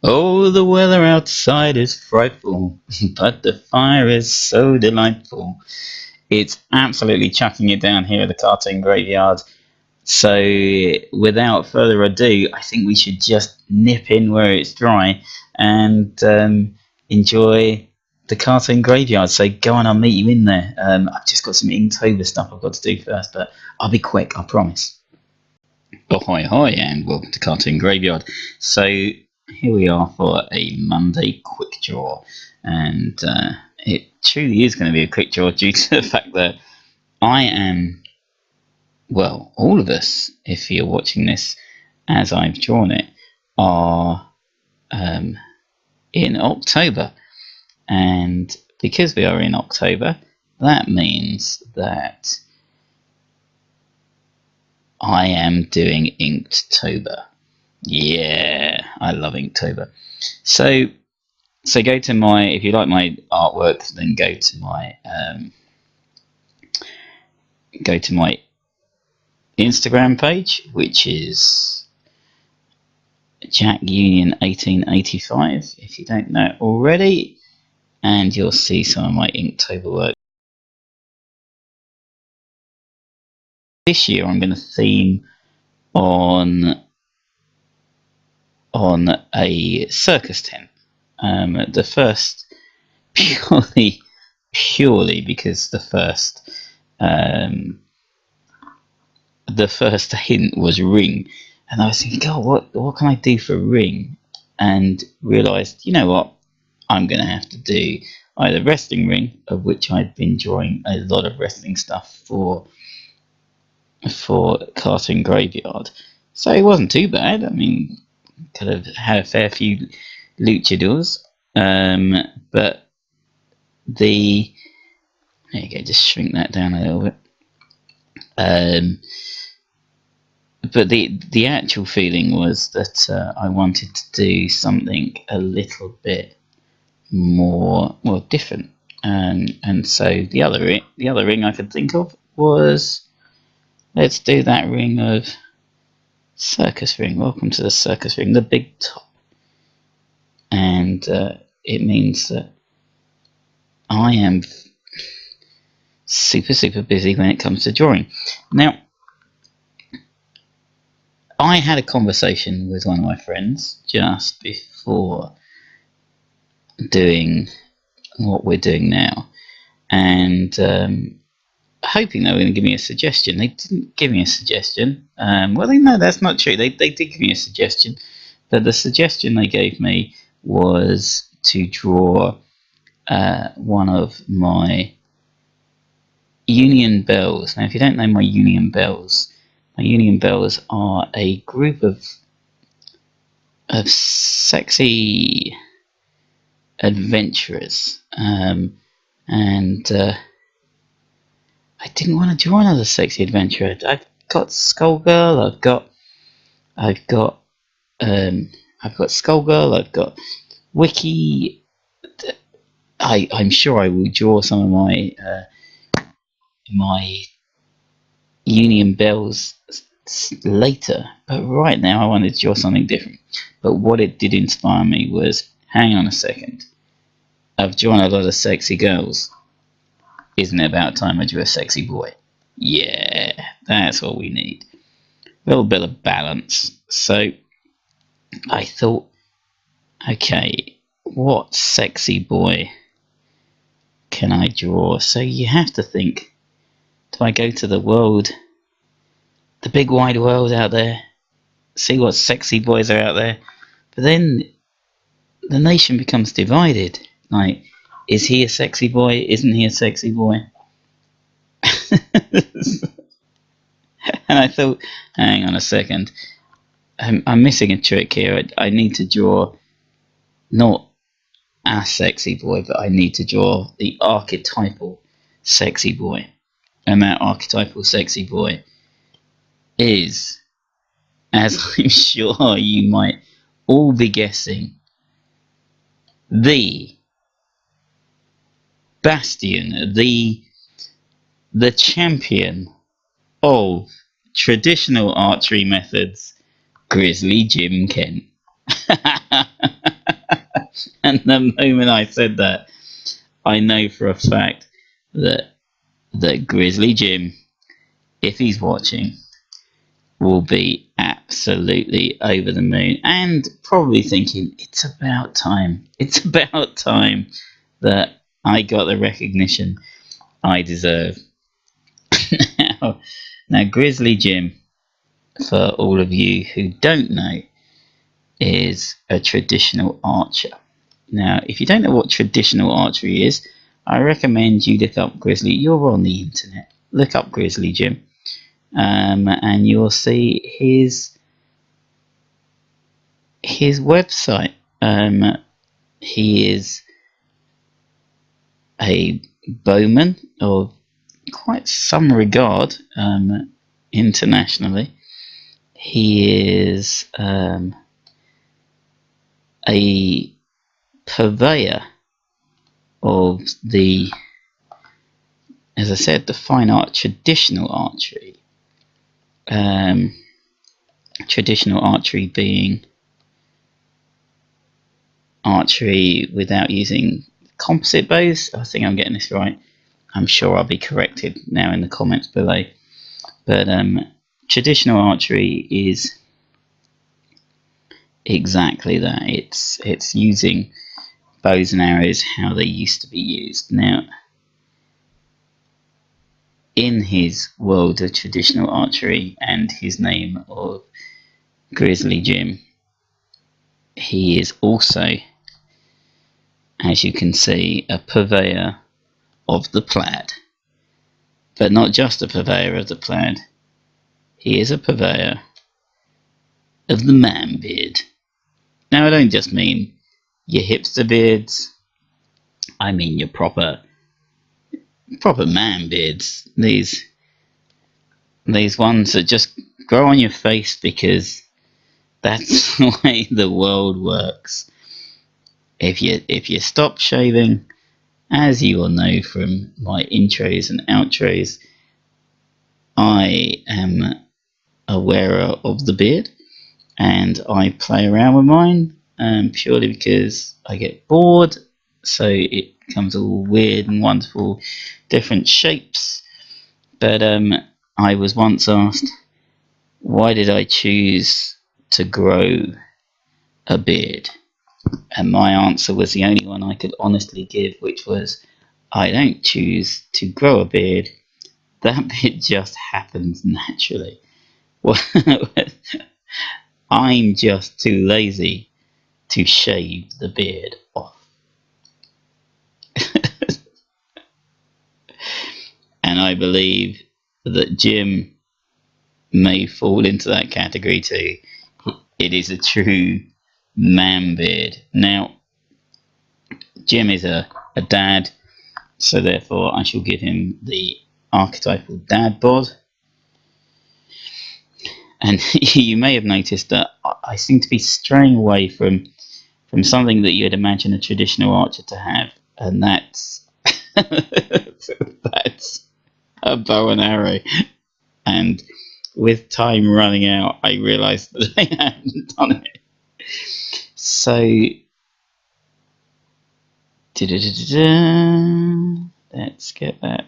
Oh, the weather outside is frightful, but the fire is so delightful. It's absolutely chucking it down here at the cartoon graveyard. So, without further ado, I think we should just nip in where it's dry and enjoy the cartoon graveyard. So, go on, I'll meet you in there. I've just got some Inktober stuff I've got to do first, but I'll be quick, I promise. Oh, hi, hi, and welcome to Cartoon Graveyard. So, here we are for a Monday quick draw, and it truly is going to be a quick draw due to the fact that I am, well, all of us, if you're watching this as I've drawn it, are um, in October, and because we are in October, that means that I am doing Inktober. Yeah, I love Inktober. So, so go to my, if you like my artwork, then go to my Instagram page, which is Jack Union 1885. If you don't know it already, and you'll see some of my Inktober work. This year, I'm going to theme on a circus tent. The first purely because um, the first hint was ring, and I was thinking, God, what can I do for ring? And realised, you know what, I'm going to have to do either wrestling ring, of which I'd been drawing a lot of wrestling stuff for Cartoon Graveyard, so it wasn't too bad. I mean, could have had a fair few luchadors, but the there you go, just shrink that down a little bit. Um, but the actual feeling was that I wanted to do something a little bit more different, and so the other ring I could think of was, let's do that ring of circus ring. Welcome to the circus ring, the big top, and it means that I am super busy when it comes to drawing. Now, I had a conversation with one of my friends just before doing what we're doing now, and hoping they were going to give me a suggestion. They didn't give me a suggestion. No, that's not true. They did give me a suggestion, but the suggestion they gave me was to draw one of my Union Bells. Now, if you don't know my Union Bells are a group of sexy adventurers, and I didn't want to draw another sexy adventurer. I've got Skullgirl. I've got I've got Skullgirl. I've got Wiki. I'm sure I will draw some of my Union Bells later, but right now I wanted to draw something different. But what it did inspire me was, hang on a second, I've drawn a lot of sexy girls. Isn't it about time I drew a sexy boy? Yeah, that's what we need. A little bit of balance. So I thought, okay, what sexy boy can I draw? So you have to think, do I go to the world, the big wide world out there, see what sexy boys are out there? But then the nation becomes divided. Like, is he a sexy boy? Isn't he a sexy boy? And I thought, hang on a second, I'm missing a trick here. I need to draw not a sexy boy, but I need to draw the archetypal sexy boy. And that archetypal sexy boy is, as I'm sure you might all be guessing, the bastion, the champion of traditional archery methods, Grizzly Jim Kent. And the moment I said that, I know for a fact that Grizzly Jim, if he's watching, will be absolutely over the moon and probably thinking it's about time. It's about time that I got the recognition I deserve. now, now, Grizzly Jim, for all of you who don't know, is a traditional archer. Now, if you don't know what traditional archery is, I recommend you look up Grizzly. You're on the internet. Look up Grizzly Jim, and you'll see his website. He is a bowman of quite some regard internationally. He is a purveyor of the, as I said, the fine art traditional archery. Traditional archery being archery without using composite bows. I think I'm getting this right. I'm sure I'll be corrected now in the comments below. But traditional archery is exactly that. It's using bows and arrows how they used to be used. Now, in his world of traditional archery and his name of Grizzly Jim, he is also, as you can see, a purveyor of the plaid. But not just a purveyor of the plaid, he is a purveyor of the man beard. Now, I don't just mean your hipster beards, I mean your proper man beards. These ones that just grow on your face because that's the way the world works. If you stop shaving, as you will know from my intros and outros, I am a wearer of the beard, and I play around with mine purely because I get bored. So it becomes all weird and wonderful, different shapes. But I was once asked, why did I choose to grow a beard? And my answer was the only one I could honestly give, which was, I don't choose to grow a beard. That bit just happens naturally. I'm just too lazy to shave the beard off. And I believe that Jim may fall into that category too. It is a true man beard. Now, Jim is a dad, so therefore I shall give him the archetypal dad bod. And you may have noticed that I seem to be straying away from something that you'd imagine a traditional archer to have, and that's that's a bow and arrow. And with time running out, I realised that I hadn't done it. So, let's get that.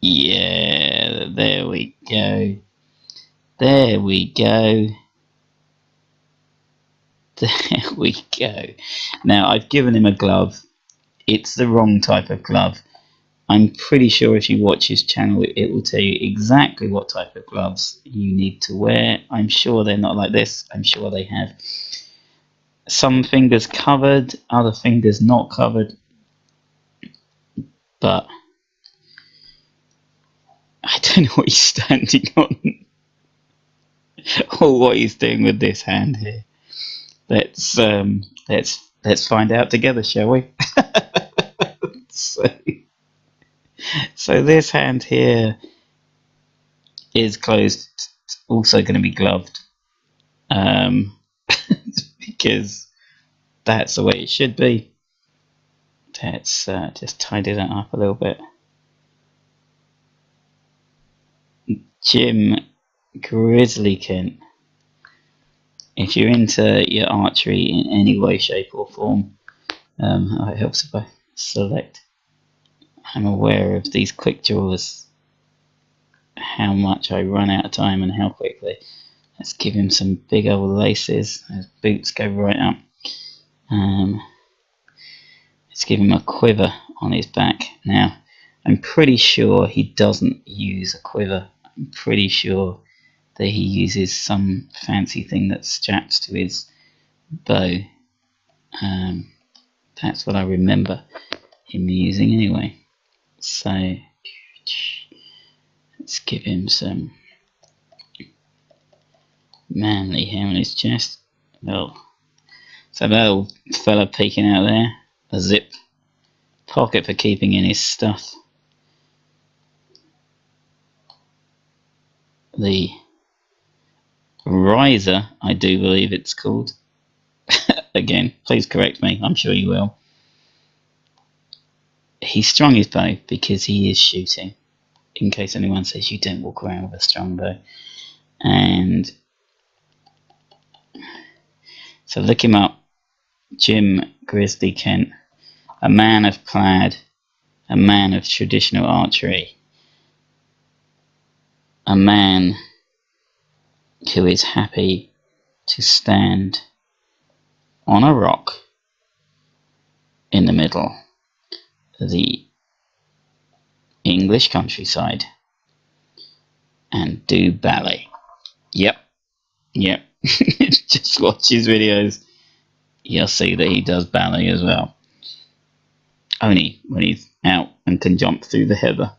Yeah, there we go. There we go. There we go. Now, I've given him a glove. It's the wrong type of glove. I'm pretty sure if you watch his channel, it will tell you exactly what type of gloves you need to wear. I'm sure they're not like this. I'm sure they have some fingers covered, other fingers not covered. But I don't know what he's standing on or what he's doing with this hand here. Let's find out together, shall we? so, so this hand here is closed, also going to be gloved, because that's the way it should be. Let's just tidy that up a little bit. Jim Grizzly Kent if you're into your archery in any way, shape or form, it helps if I select. I'm aware of these quick draws, how much I run out of time and how quickly. Let's give him some big old laces. Those boots go right up. Let's give him a quiver on his back. Now, I'm pretty sure he doesn't use a quiver. I'm pretty sure that he uses some fancy thing that straps to his bow. That's what I remember him using anyway. So, let's give him some manly hair on his chest. Oh, so that old fella peeking out there, a zip pocket for keeping in his stuff. The riser, I do believe it's called. Again, please correct me, I'm sure you will. He strung his bow because he is shooting, in case anyone says you don't walk around with a strung bow. And so look him up, Jim Grizzly Kent, a man of plaid, a man of traditional archery, a man who is happy to stand on a rock in the middle of the English countryside and do ballet. Yep. Just watch his videos. You'll see that he does ballet as well. Only when he's out and can jump through the heather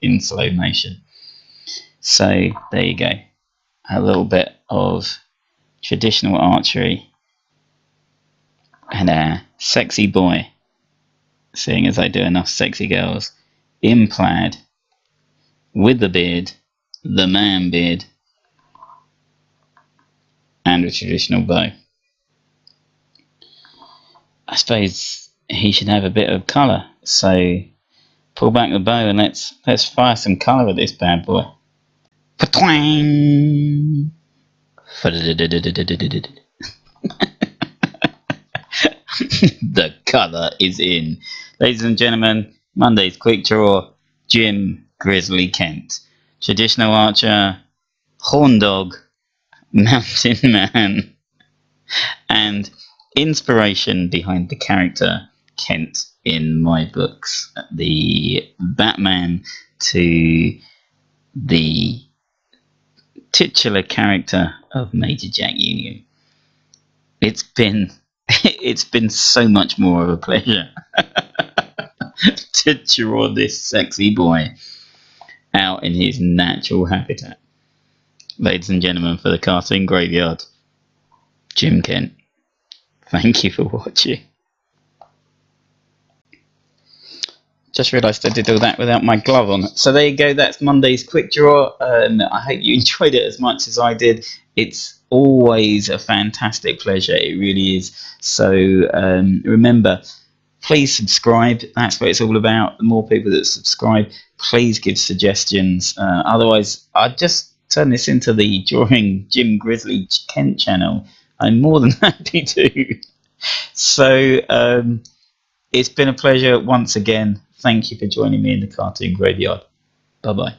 in slow motion. So there you go. A little bit of traditional archery and a sexy boy, seeing as I do enough sexy girls, in plaid, with the beard, the man beard, and a traditional bow. I suppose he should have a bit of colour, so pull back the bow and let's fire some colour at this bad boy. Patwang! The colour is in. Ladies and gentlemen, Monday's quick draw, Jim Grizzly Kent. Traditional archer, horn dog, mountain man, and inspiration behind the character Kent in my books. The Batman to the titular character of Major Jack Union. It's been so much more of a pleasure to draw this sexy boy out in his natural habitat. Ladies and gentlemen, for the cartoon graveyard, Jim Kent. Thank you for watching. Just realised I did all that without my glove on. So there you go, that's Monday's quick draw. I hope you enjoyed it as much as I did. It's always a fantastic pleasure, it really is. So remember, please subscribe, that's what it's all about. The more people that subscribe, please give suggestions. Otherwise, I'll just turn this into the Drawing Jim Grizzly Kent channel. I'm more than happy to. So it's been a pleasure once again. Thank you for joining me in the cartoon graveyard. Bye bye.